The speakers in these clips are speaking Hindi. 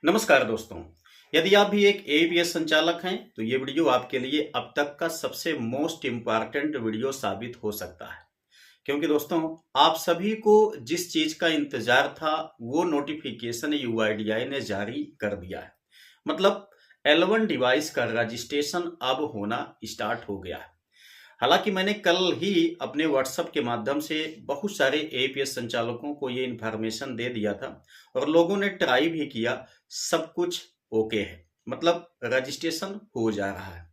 नमस्कार दोस्तों। यदि आप भी एक एपीएस संचालक हैं तो ये वीडियो आपके लिए अब तक का सबसे मोस्ट इम्पॉर्टेंट वीडियो साबित हो सकता है, क्योंकि दोस्तों आप सभी को जिस चीज का इंतजार था वो नोटिफिकेशन यूआईडीआई ने जारी कर दिया है। मतलब L1 डिवाइस का रजिस्ट्रेशन अब होना स्टार्ट हो गया है। हालांकि मैंने कल ही अपने व्हाट्सएप के माध्यम से बहुत सारे एपीएस संचालकों को ये इन्फॉर्मेशन दे दिया था और लोगों ने ट्राई भी किया। सब कुछ ओके है, मतलब रजिस्ट्रेशन हो जा रहा है।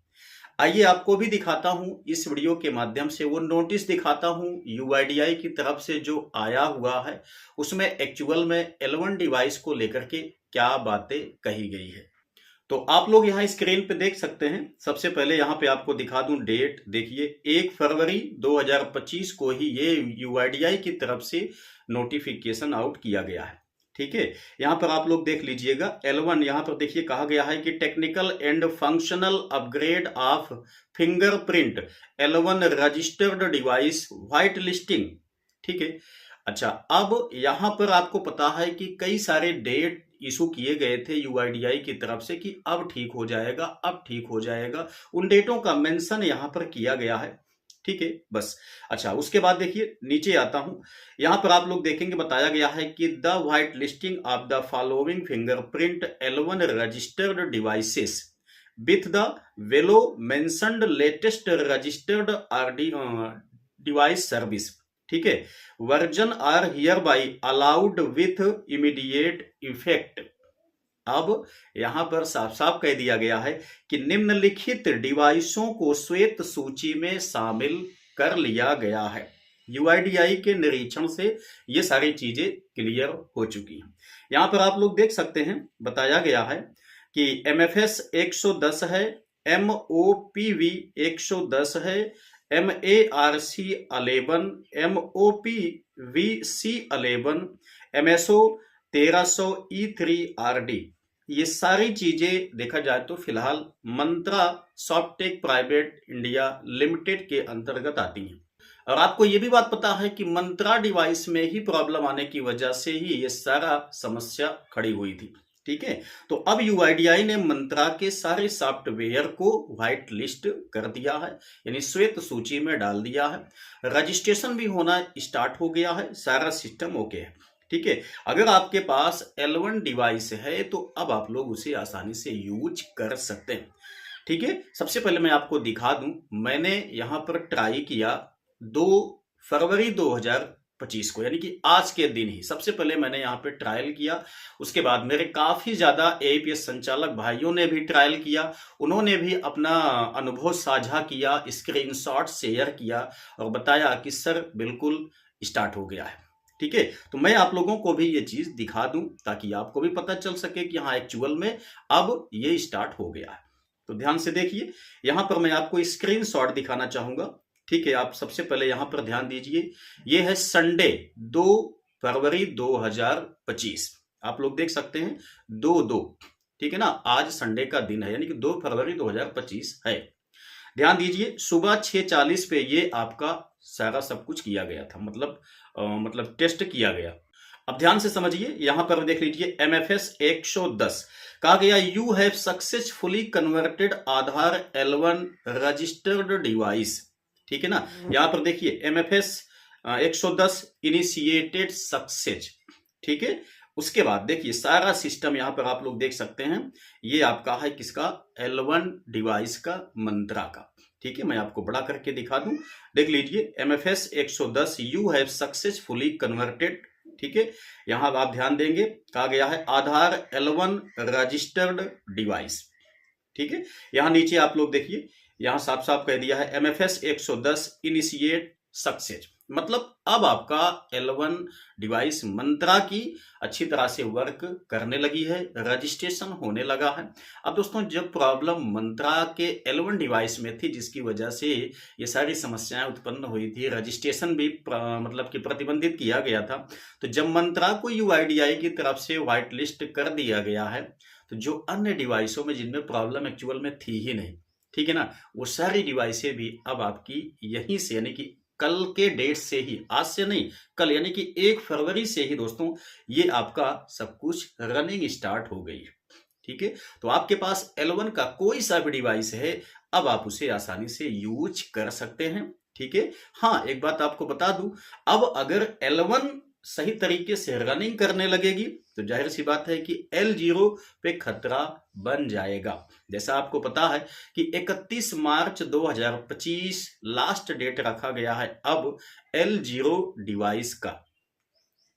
आइए आपको भी दिखाता हूं इस वीडियो के माध्यम से, वो नोटिस दिखाता हूं यूआईडीआई की तरफ से जो आया हुआ है, उसमें एक्चुअल में L1 डिवाइस को लेकर के क्या बातें कही गई है। तो आप लोग यहाँ स्क्रीन पे देख सकते हैं। सबसे पहले यहाँ पे आपको दिखा दूं डेट। देखिए 1 फरवरी 2025 को ही ये यूआईडीआई की तरफ से नोटिफिकेशन आउट किया गया है। ठीक है, यहाँ पर आप लोग देख लीजिएगा L1। यहाँ पर देखिए कहा गया है कि technical and functional upgrade of fingerprint L1 registered device white listing. ठीक है, अच्छा अब यहाँ पर आपको पता है कि कई सारे डेट इशू किए गए थे यूआईडीआई की तरफ से कि अब ठीक हो जाएगा, अब ठीक हो जाएगा। उन डेटों का मेंशन यहाँ पर किया गया है। ठीक है, बस। अच्छा उसके बाद देखिए नीचे आता हूं। यहाँ पर आप लोग देखेंगे बताया गया है कि the white listing of the following fingerprint L1 registered devices with the below mentioned latest registered device service. ठीक है, version are hereby allowed with immediate effect. अब यहां पर साफ साफ कह दिया गया है कि निम्नलिखित डिवाइसों को श्वेत सूची में शामिल कर लिया गया है। यूआईडीआई के निरीक्षण से ये सारी चीजें क्लियर हो चुकी हैं। यहां पर आप लोग देख सकते हैं बताया गया है कि MFS 110 है, MOPV 110 है, MARC 11, MOPVC 11, MSO 1300 E3RD। ये सारी चीजें देखा जाए तो फिलहाल मंत्रा सॉफ्टेक प्राइवेट इंडिया लिमिटेड के अंतर्गत आती हैं। और आपको ये भी बात पता है कि मंत्रा डिवाइस में ही प्रॉब्लम आने की वजह से ही ये सारा समस्या खड़ी हुई थी। ठीक है, तो अब यूआईडीआई ने मंत्रा के सारे सॉफ्टवेयर को व्हाइट लिस्ट कर दिया है, यानी श्वेत सूची में डाल दिया है। रजिस्ट्रेशन भी होना स्टार्ट हो गया है, सारा सिस्टम ओके है। ठीक है, अगर आपके पास L1 डिवाइस है तो अब आप लोग उसे आसानी से यूज कर सकते हैं। ठीक है, सबसे पहले मैं आपको दिखा दूं, मैंने यहां पर ट्राई किया 2 फरवरी 2025 को, यानी कि आज के दिन ही सबसे पहले मैंने यहाँ पे ट्रायल किया। उसके बाद मेरे काफी ज्यादा एपीएस संचालक भाइयों ने भी ट्रायल किया, उन्होंने भी अपना अनुभव साझा किया, स्क्रीनशॉट शेयर किया और बताया कि सर बिल्कुल स्टार्ट हो गया है। ठीक है, तो मैं आप लोगों को भी ये चीज दिखा दूं ताकि आपको भी पता चल सके कि हाँ एक्चुअल में अब ये स्टार्ट हो गया है। तो ध्यान से देखिए, यहां पर मैं आपको स्क्रीनशॉट दिखाना चाहूंगा। ठीक है, आप सबसे पहले यहां पर ध्यान दीजिए, ये है संडे 2 फरवरी 2025। आप लोग देख सकते हैं 2-2। ठीक है ना, आज संडे का दिन है, यानी कि 2 फरवरी 2025 है। ध्यान दीजिए सुबह 6:40 पे ये आपका सारा सब कुछ किया गया था, मतलब टेस्ट किया गया। अब ध्यान से समझिए, यहां पर देख लीजिए MFS 110 कहा गया you have successfully converted Aadhaar L1 registered device. ठीक है ना, यहां पर देखिए MFS 110 इनिशिएटेड सक्सेस। ठीक है, उसके बाद देखिए सारा सिस्टम यहां पर आप लोग देख सकते हैं, ये आपका है किसका, L1 डिवाइस का, मंत्रा का। ठीक है, मैं आपको बड़ा करके दिखा दूं, देख लीजिए MFS 110 you have successfully converted. ठीक है, यहां आप ध्यान देंगे कहा गया है आधार L1 रजिस्टर्ड डिवाइस। ठीक है, यहां नीचे आप लोग देखिए, यहां साफ साफ कह दिया है MFS 110 इनिशिएट सक्सेस। मतलब अब आपका L1 डिवाइस मंत्रा की अच्छी तरह से वर्क करने लगी है, रजिस्ट्रेशन होने लगा है। अब दोस्तों जब प्रॉब्लम मंत्रा के L1 डिवाइस में थी, जिसकी वजह से ये सारी समस्याएं उत्पन्न हुई थी, रजिस्ट्रेशन भी मतलब कि प्रतिबंधित किया गया था, तो जब मंत्रा को यूआईडीआई की तरफ से व्हाइट लिस्ट कर दिया गया है, तो जो अन्य डिवाइसों में जिनमें प्रॉब्लम एक्चुअल में थी ही नहीं, ठीक है ना, वो सारी डिवाइसें भी अब आपकी यहीं से, यानी कि कल के डेट से ही, आज से नहीं, कल यानी कि 1 फरवरी से ही दोस्तों ये आपका सब कुछ रनिंग स्टार्ट हो गई है। ठीक है, तो आपके पास L1 का कोई सा भी डिवाइस है, अब आप उसे आसानी से यूज कर सकते हैं। ठीक है, हाँ एक बात आपको बता दूं, अब अगर L1 सही तरीके से रनिंग करने लगेगी तो जाहिर सी बात है कि L0 पे खतरा बन जाएगा। जैसा आपको पता है कि 31 मार्च 2025 लास्ट डेट रखा गया है अब L0 डिवाइस का।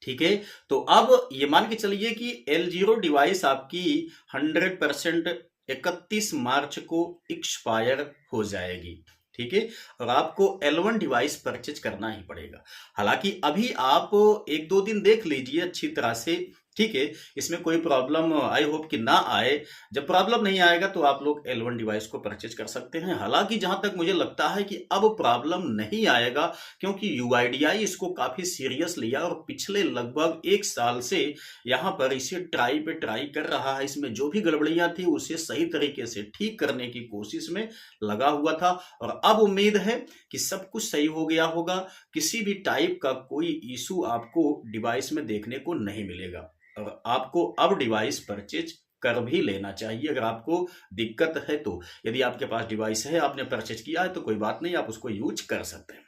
ठीक है, तो अब ये मान के चलिए कि L0 डिवाइस आपकी 100% 31 मार्च को एक्सपायर हो जाएगी। ठीक है, और आपको L1 डिवाइस परचेज करना ही पड़ेगा। हालांकि अभी आप 1-2 दिन देख लीजिए अच्छी तरह से। ठीक है, इसमें कोई प्रॉब्लम आई होप कि ना आए। जब प्रॉब्लम नहीं आएगा तो आप लोग L1 डिवाइस को परचेज कर सकते हैं। हालांकि जहां तक मुझे लगता है कि अब प्रॉब्लम नहीं आएगा, क्योंकि UIDAI इसको काफी सीरियस लिया और पिछले लगभग 1 साल से यहां पर इसे ट्राई पे ट्राई कर रहा है। इसमें जो भी गड़बड़ियां थी उसे सही तरीके से ठीक करने की कोशिश में लगा हुआ था, और अब उम्मीद है कि सब कुछ सही हो गया होगा। किसी भी टाइप का कोई इशू आपको डिवाइस में देखने को नहीं मिलेगा, और आपको अब डिवाइस परचेज कर भी लेना चाहिए अगर आपको दिक्कत है तो। यदि आपके पास डिवाइस है, आपने परचेज किया है, तो कोई बात नहीं, आप उसको यूज कर सकते हैं।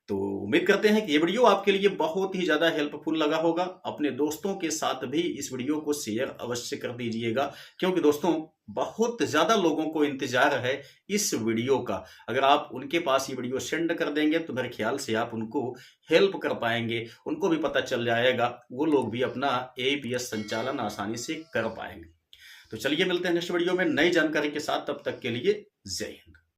तो उम्मीद करते हैं कि ये वीडियो आपके लिए बहुत ही ज्यादा हेल्पफुल लगा होगा। अपने दोस्तों के साथ भी इस वीडियो को शेयर अवश्य कर दीजिएगा, क्योंकि दोस्तों बहुत ज्यादा लोगों को इंतजार है इस वीडियो का। अगर आप उनके पास ये वीडियो सेंड कर देंगे तो मेरे ख्याल से आप उनको हेल्प कर पाएंगे, उनको भी पता चल जाएगा, वो लोग भी अपना APS संचालन आसानी से कर पाएंगे। तो चलिए मिलते हैं नेक्स्ट वीडियो में नई जानकारी के साथ, तब तक के लिए जय हिंद।